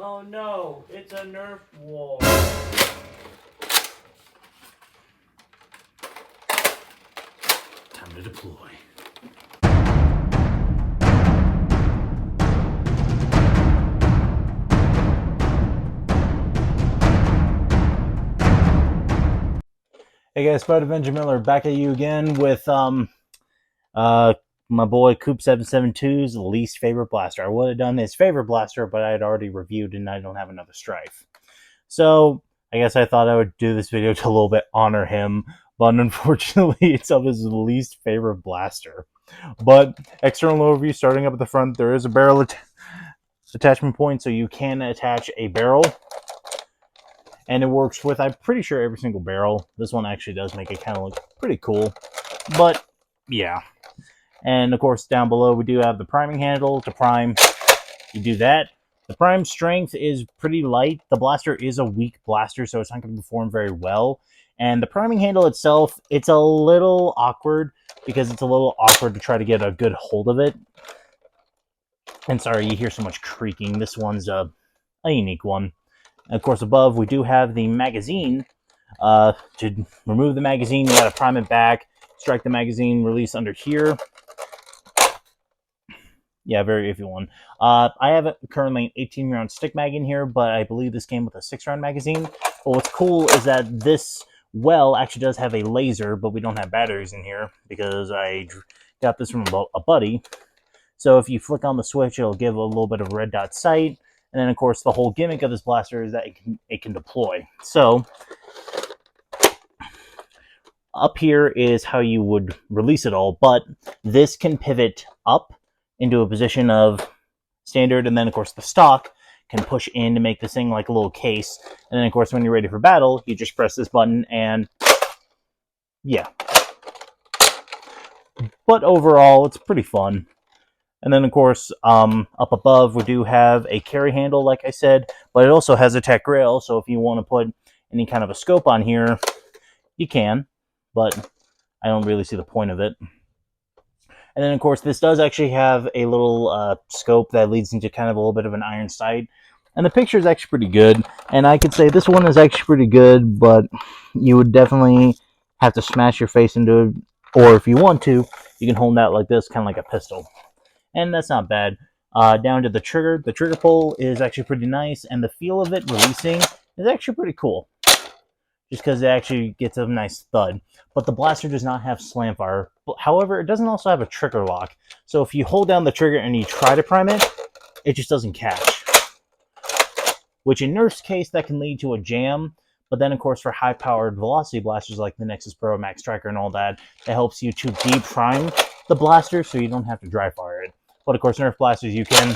Oh no, it's a Nerf war. Time to deploy. Hey guys, Spider Avenger Miller back at you again with my boy Coop772's least favorite blaster. I would have done his favorite blaster, but I had already reviewed and I don't have another Strife. So I guess I thought I would do this video to a little bit honor him, but unfortunately it's of his least favorite blaster. But external overview, starting up at the front, there is a barrel attachment point, so you can attach a barrel. And it works with, I'm pretty sure, every single barrel. This one actually does make it kind of look pretty cool. But, yeah. And, of course, down below we do have the priming handle to prime. You do that. The prime strength is pretty light. The blaster is a weak blaster, so it's not going to perform very well. And the priming handle itself, it's a little awkward, because it's a little awkward to try to get a good hold of it. And sorry, you hear so much creaking. This one's a unique one. And of course, above, we do have the magazine. To remove the magazine, you got to prime it back, strike the magazine, release under here. Yeah, very iffy one. I have currently an 18-round stick mag in here, but I believe this came with a 6-round magazine. But what's cool is that this well actually does have a laser, but we don't have batteries in here because I got this from a buddy. So if you flick on the switch, it'll give a little bit of red dot sight. And then, of course, the whole gimmick of this blaster is that it can deploy. So, up here is how you would release it all, but this can pivot up into a position of standard, and then, of course, the stock can push in to make this thing like a little case. And then, of course, when you're ready for battle, you just press this button, and yeah. But overall, it's pretty fun. And then, of course, up above, we do have a carry handle, like I said, but it also has a tech rail, so if you want to put any kind of a scope on here, you can, but I don't really see the point of it. And then, of course, this does actually have a little scope that leads into kind of a little bit of an iron sight, and the picture is actually pretty good, and I could say this one is actually pretty good, but you would definitely have to smash your face into it, or if you want to, you can hold that like this, kind of like a pistol. And that's not bad. Down to the trigger pull is actually pretty nice, and the feel of it releasing is actually pretty cool, just because it actually gets a nice thud. But the blaster does not have slam fire. However, it doesn't also have a trigger lock, so if you hold down the trigger and you try to prime it, it just doesn't catch. Which in Nerf's case, that can lead to a jam. But then, of course, for high-powered velocity blasters like the Nexus Pro, Max Striker, and all that, it helps you to deprime the blaster so you don't have to dry fire it. But of course, Nerf blasters, you can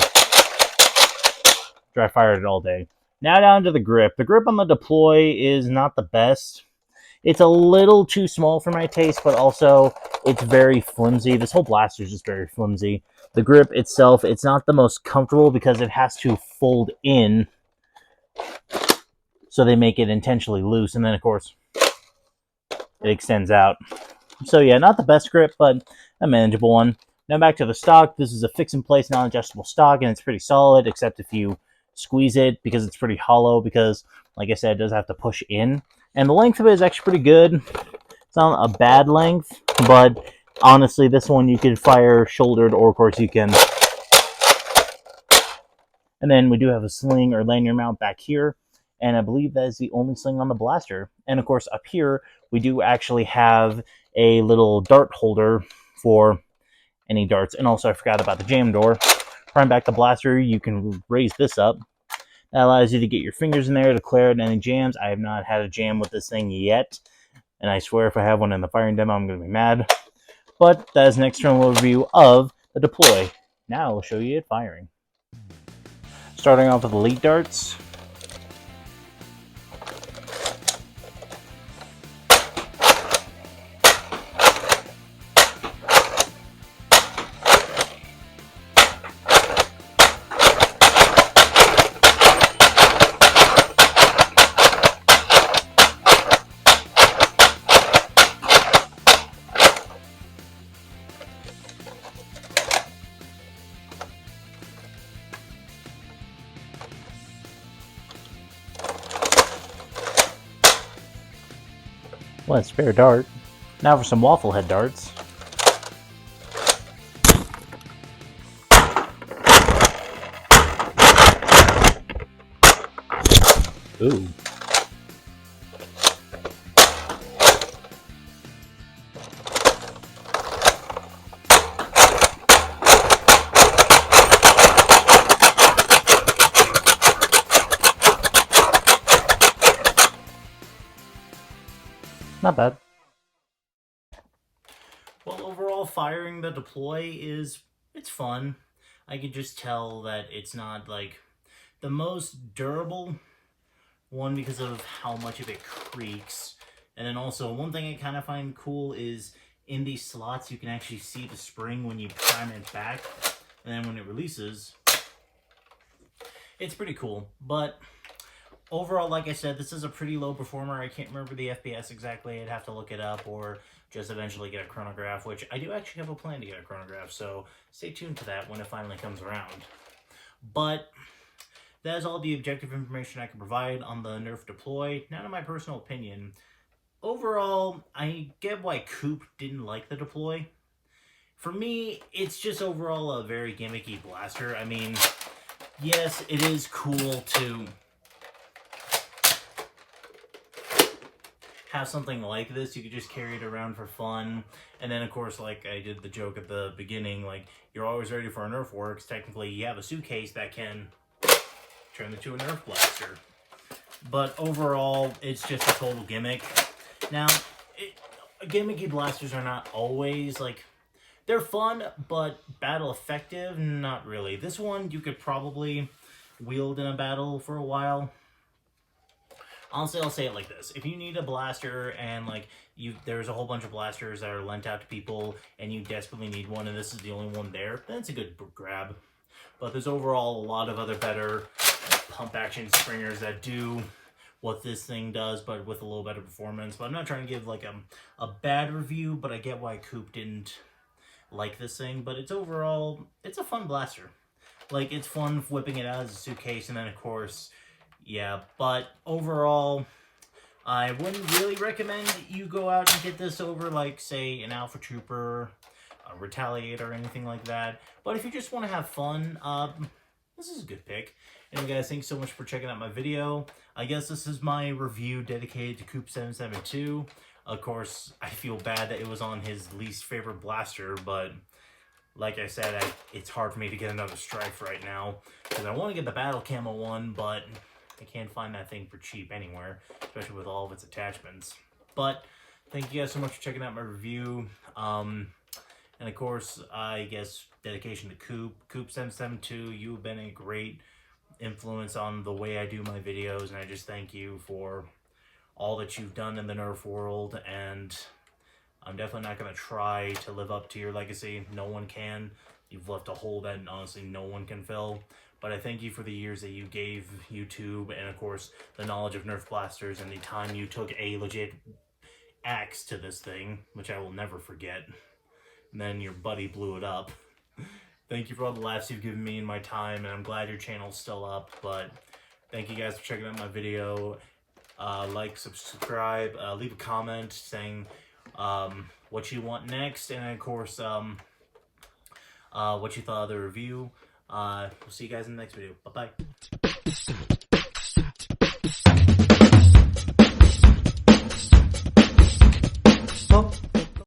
dry fire it all day. Now down to the grip. The grip on the deploy is not the best. It's a little too small for my taste, but also it's very flimsy. This whole blaster is just very flimsy. The grip itself, it's not the most comfortable because it has to fold in, so they make it intentionally loose, and then of course it extends out. So yeah, not the best grip, but a manageable one. Now back to the stock. This is a fix-in-place, non-adjustable stock, and it's pretty solid, except if you squeeze it, because it's pretty hollow, because, like I said, it does have to push in. And the length of it is actually pretty good. It's not a bad length, but honestly, this one you could fire shouldered, or of course you can. And then we do have a sling or lanyard mount back here, and I believe that is the only sling on the blaster. And of course, up here, we do actually have a little dart holder for any darts. And also, I forgot about the jam door. Prime back the blaster, you can raise this up. That allows you to get your fingers in there to clear out any jams. I have not had a jam with this thing yet, and I swear if I have one in the firing demo, I'm going to be mad. But that is an external overview of the deploy. Now I'll show you it firing. Starting off with elite darts. One spare dart. Now for some waffle head darts. Ooh. Not bad. Well, overall, firing the deploy it's fun. I can just tell that it's not like the most durable one because of how much of it creaks. And then also, one thing I kind of find cool is in these slots, you can actually see the spring when you prime it back. And then when it releases, it's pretty cool. But overall, like I said, this is a pretty low performer. I can't remember the FPS exactly. I'd have to look it up or just eventually get a chronograph, which I do actually have a plan to get a chronograph, so stay tuned to that when it finally comes around. But that is all the objective information I can provide on the Nerf deploy. Now, in my personal opinion, overall, I get why Coop didn't like the deploy. For me, it's just overall a very gimmicky blaster. I mean, yes, it is cool to have something like this. You could just carry it around for fun. And then, of course, like I did the joke at the beginning, like, you're always ready for a Nerf works. Technically, you have a suitcase that can turn into a Nerf blaster. But overall, it's just a total gimmick. Now, gimmicky blasters are not always, like, they're fun, but battle effective? Not really. This one, you could probably wield in a battle for a while. Honestly, I'll say it like this. If you need a blaster and, like, there's a whole bunch of blasters that are lent out to people and you desperately need one and this is the only one there, then it's a good grab. But there's overall a lot of other better pump action springers that do what this thing does, but with a little better performance. But I'm not trying to give, like, a bad review, but I get why Coop didn't like this thing. But it's overall, it's a fun blaster. Like, it's fun whipping it out as a suitcase, and then, of course, yeah, but overall, I wouldn't really recommend you go out and get this over, like, say, an Alpha Trooper, a Retaliator, or anything like that. But if you just want to have fun, this is a good pick. Anyway, guys, thanks so much for checking out my video. I guess this is my review dedicated to Coop 772. Of course, I feel bad that it was on his least favorite blaster, but like I said, it's hard for me to get another Strife right now, because I want to get the Battle Camo one, but I can't find that thing for cheap anywhere, especially with all of its attachments. But thank you guys so much for checking out my review. And of course, I guess dedication to Coop 772. You've been a great influence on the way I do my videos, and I just thank you for all that you've done in the Nerf world. And I'm definitely not going to try to live up to your legacy. No one can. You've left a hole that honestly no one can fill. But I thank you for the years that you gave YouTube, and of course the knowledge of Nerf blasters, and the time you took a legit axe to this thing, which I will never forget. And then your buddy blew it up. Thank you for all the laughs you've given me in my time, and I'm glad your channel's still up. But thank you guys for checking out my video. Like, subscribe, leave a comment saying what you want next, and of course what you thought of the review. We'll see you guys in the next video. Bye-bye.